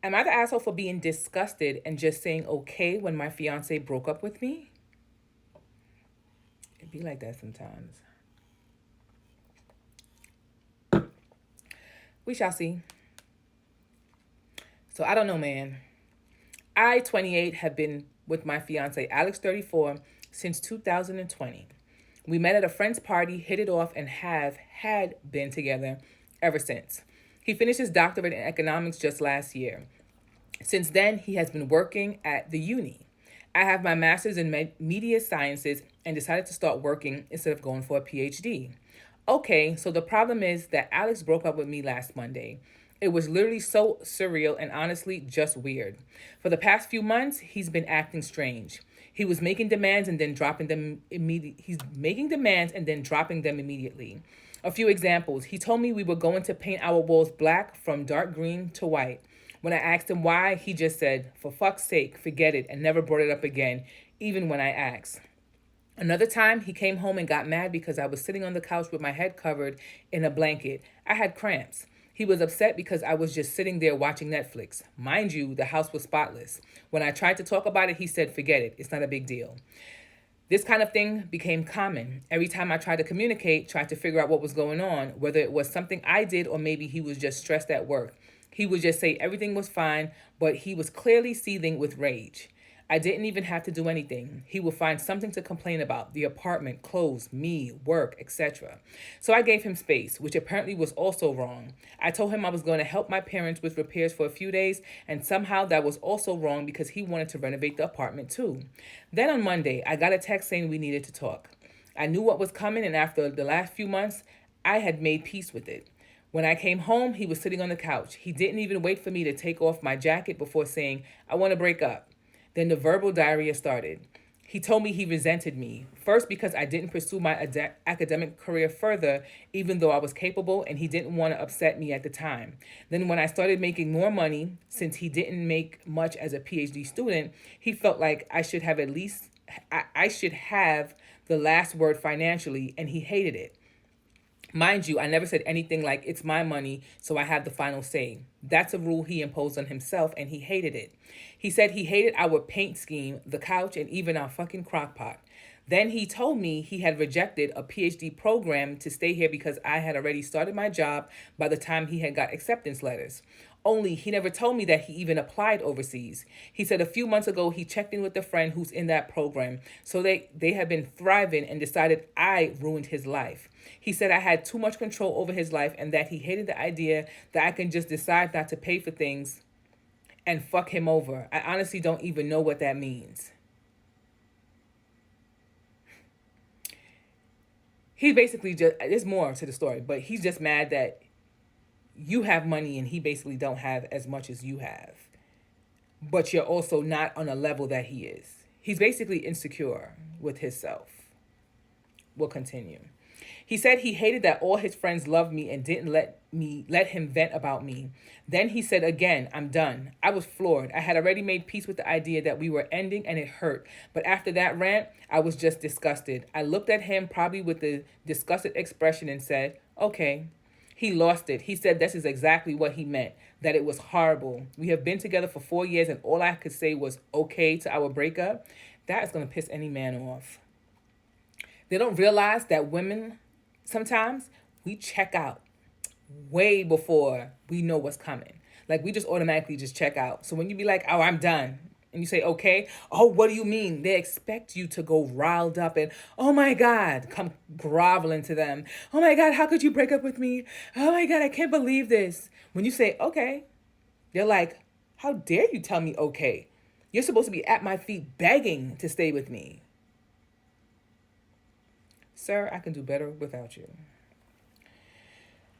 Am I the asshole for being disgusted and just saying okay when my fiance broke up with me? It be like that sometimes. We shall see. So I don't know, man. I, 28, have been with my fiance, Alex, 34, since 2020. We met at a friend's party, hit it off, and have had been together ever since. He finished his doctorate in economics just last year. Since then, he has been working at the uni. I have my master's in media sciences and decided to start working instead of going for a PhD. Okay, so the problem is that Alex broke up with me last Monday. It was literally so surreal and honestly just weird. For the past few months, he's been acting strange. He was making demands and then dropping them immediately. He's making demands and then dropping them immediately. A few examples. He told me we were going to paint our walls black from dark green to white. When I asked him why, he just said, "For fuck's sake, forget it," and never brought it up again, even when I asked. Another time, he came home and got mad because I was sitting on the couch with my head covered in a blanket. I had cramps. He was upset because I was just sitting there watching Netflix. Mind you, the house was spotless. When I tried to talk about it, he said, "Forget it. It's not a big deal." This kind of thing became common. Every time I tried to communicate, tried to figure out what was going on, whether it was something I did or maybe he was just stressed at work. He would just say everything was fine, but he was clearly seething with rage. I didn't even have to do anything. He would find something to complain about: the apartment, clothes, me, work, etc. So I gave him space, which apparently was also wrong. I told him I was going to help my parents with repairs for a few days, and somehow that was also wrong because he wanted to renovate the apartment too. Then on Monday, I got a text saying we needed to talk. I knew what was coming, and after the last few months, I had made peace with it. When I came home, he was sitting on the couch. He didn't even wait for me to take off my jacket before saying, "I want to break up." Then the verbal diarrhea started. He told me he resented me, first because I didn't pursue my academic career further, even though I was capable, and he didn't want to upset me at the time. Then when I started making more money, since he didn't make much as a PhD student, he felt like I should have the last word financially, and he hated it. Mind you, I never said anything like "it's my money, so I have the final say." That's a rule he imposed on himself, and he hated it. He said he hated our paint scheme, the couch, and even our fucking crock pot. Then he told me he had rejected a PhD program to stay here because I had already started my job by the time he had got acceptance letters. Only he never told me that he even applied overseas. He said a few months ago he checked in with a friend who's in that program. So they have been thriving and decided I ruined his life. He said I had too much control over his life and that he hated the idea that I can just decide not to pay for things and fuck him over. I honestly don't even know what that means. He basically just, there's more to the story, but he's just mad that you have money and he basically don't have as much as you have. But you're also not on a level that he is. He's basically insecure with himself. We'll continue. He said he hated that all his friends loved me and didn't let him vent about me. Then he said again, "I'm done." I was floored. I had already made peace with the idea that we were ending and it hurt. But after that rant, I was just disgusted. I looked at him probably with the disgusted expression and said, "Okay." He lost it. He said this is exactly what he meant, that it was horrible. We have been together for 4 years and all I could say was okay to our breakup. That is going to piss any man off. They don't realize that women, sometimes we check out way before we know what's coming. Like we just automatically just check out. So when you be like, "Oh, I'm done," and you say, "Okay," "Oh, what do you mean?" They expect you to go riled up and, "Oh my God," come groveling to them. "Oh my God, how could you break up with me? Oh my God, I can't believe this." When you say, "Okay," they're like, "How dare you tell me okay? You're supposed to be at my feet begging to stay with me." Sir, I can do better without you.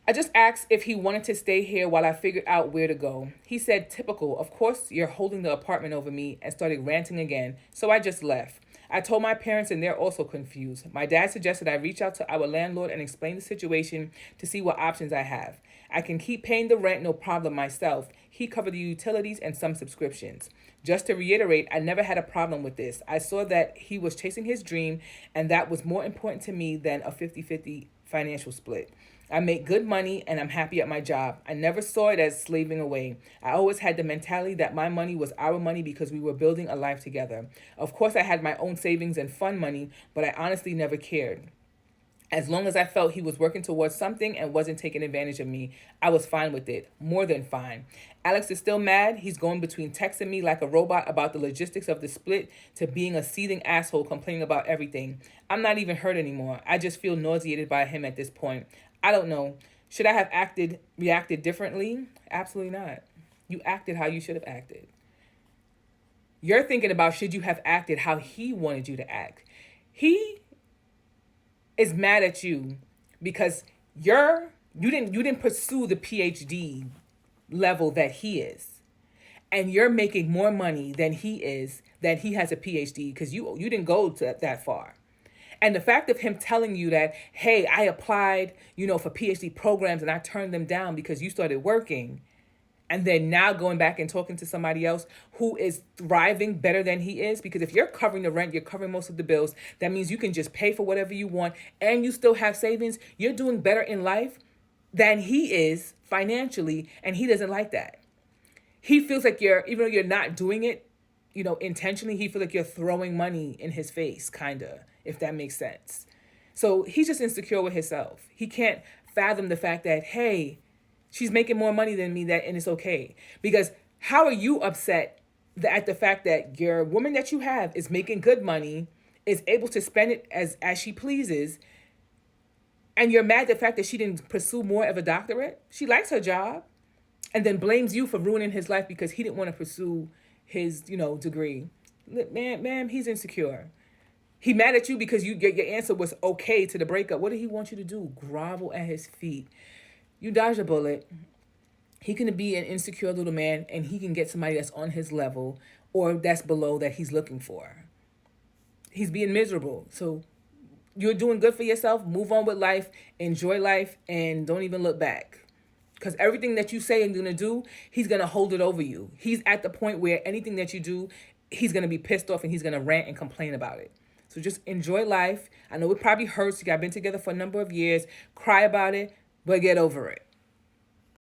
I just asked if he wanted to stay here while I figured out where to go. He said, "Typical, of course you're holding the apartment over me," and started ranting again, so I just left. I told my parents and they're also confused. My dad suggested I reach out to our landlord and explain the situation to see what options I have. I can keep paying the rent, no problem myself. He covered the utilities and some subscriptions. Just to reiterate, I never had a problem with this. I saw that he was chasing his dream and that was more important to me than a 50-50 financial split. I make good money and I'm happy at my job. I never saw it as slaving away. I always had the mentality that my money was our money because we were building a life together. Of course, I had my own savings and fun money, but I honestly never cared. As long as I felt he was working towards something and wasn't taking advantage of me, I was fine with it. More than fine. Alex is still mad. He's going between texting me like a robot about the logistics of the split to being a seething asshole complaining about everything. I'm not even hurt anymore. I just feel nauseated by him at this point. I don't know. Should I have reacted differently? Absolutely not. You acted how you should have acted. You're thinking about should you have acted how he wanted you to act. He is mad at you because you didn't pursue the PhD level that he is. And you're making more money than he is, that he has a PhD, because you didn't go to that far. And the fact of him telling you that, hey, I applied, for PhD programs and I turned them down because you started working, and then now going back and talking to somebody else who is thriving better than he is, because if you're covering the rent, you're covering most of the bills, that means you can just pay for whatever you want and you still have savings. You're doing better in life than he is financially, and he doesn't like that. He feels like even though you're not doing it, intentionally, he feels like you're throwing money in his face, kind of, if that makes sense. So he's just insecure with himself. He can't fathom the fact that, hey, she's making more money than me, and it's okay. Because how are you upset at the fact that your woman that you have is making good money, is able to spend it as she pleases, and you're mad at the fact that she didn't pursue more of a doctorate? She likes her job, and then blames you for ruining his life because he didn't want to pursue his, degree. Ma'am, he's insecure. He mad at you because your answer was okay to the breakup. What did he want you to do? Grovel at his feet. You dodged a bullet. He can be an insecure little man, and he can get somebody that's on his level or that's below that he's looking for. He's being miserable. So you're doing good for yourself. Move on with life. Enjoy life, and don't even look back. Because everything that you say and going to do, he's going to hold it over you. He's at the point where anything that you do, he's going to be pissed off and he's going to rant and complain about it. So just enjoy life. I know it probably hurts. You guys been together for a number of years. Cry about it, but get over it.